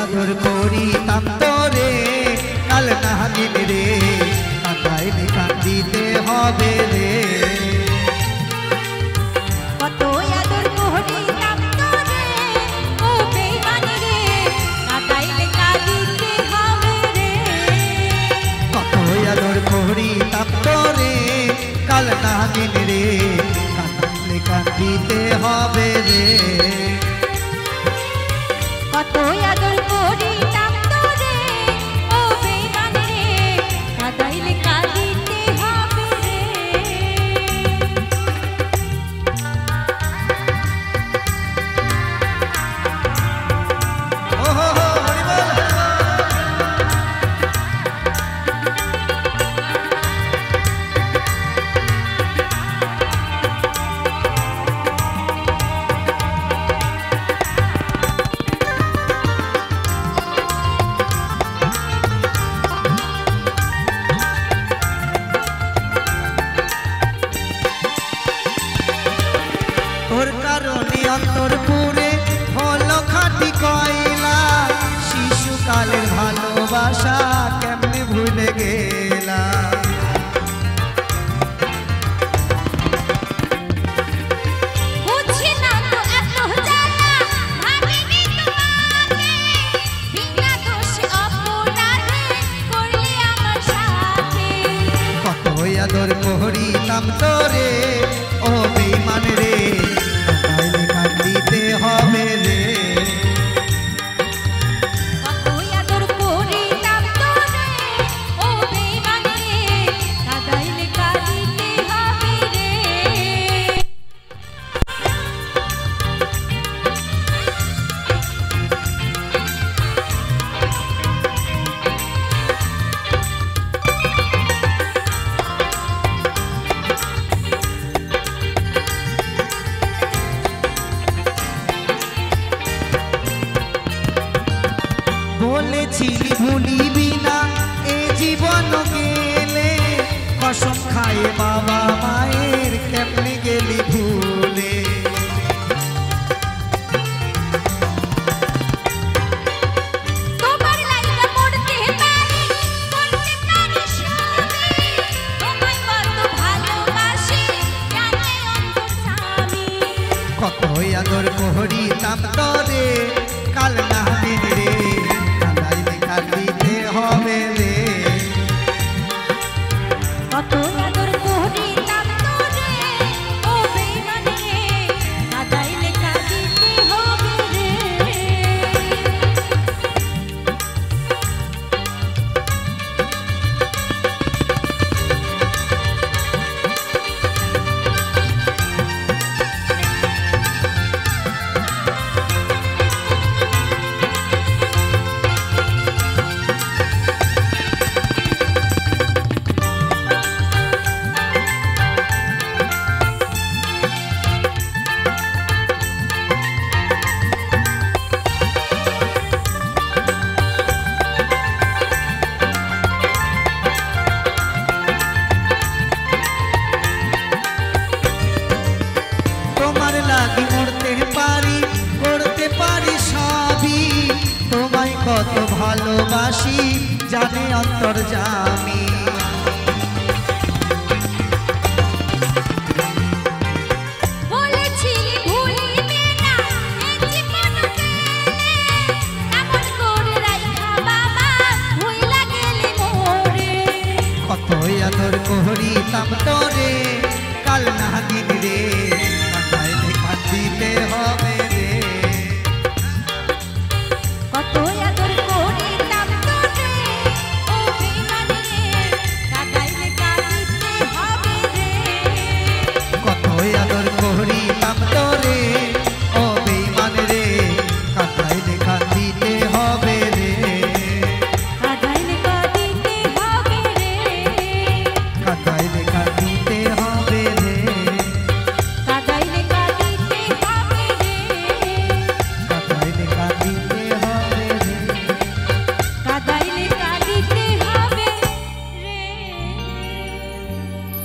আদর করিতাম তোরে কাল না দিন রে কাঁদাইলে কাঁদিতে হবে রে কত আদর করিতাম তোরে ও বেঈমান রে কাঁদাইলে কাঁদিতে হবে রে কত আদর করিতাম তোরে কাল না দিন রে কাঁদাইলে কাঁদিতে হবে রে কত আদর করিতাম তোরে ও বেঈমান রে কাঁদাইলে কাঁদিতে হবে রে তোর কারণে অন্তরপুরে হলো খাঁটি কয়লা শিশুকালের ভালোবাসা কেমনে ভুলে গেলা বুঝি না তো এত জ্বালা ভাবিনি তোমাকে বিনা দোষে অপরাধে করলে আমার সাথে কত আদর করিতাম তোরে ও বেঈমান রে কাঁদাইলে কাঁদিতে হবে রে কত আদর করিতাম তোরে ও বেঈমান রে কাঁদাইলে কাঁদিতে হবে রে বলেছিলি ভুলিবি না এ জীবন গেলে কসম খায়ে বাবা মায়ের কেমনে গেলি ভুলে তোমার লাইগা মরতে পারি করতে পারি সবই তোমায় কত ভালোবাসি জানে অন্তর্যামী কত আদর করিতাম তোরে কাল না দিন রে কাঁদাইলে কাঁদিতে হবে রে কত আদর করিতাম তোরে ও বেঈমান রে কাঁদাইলে কাঁদিতে হবে রে তোমার লাগি মরতে পারি করতে পারি সবই তোমায় কত ভালোবাসি জানে অন্তর্যামী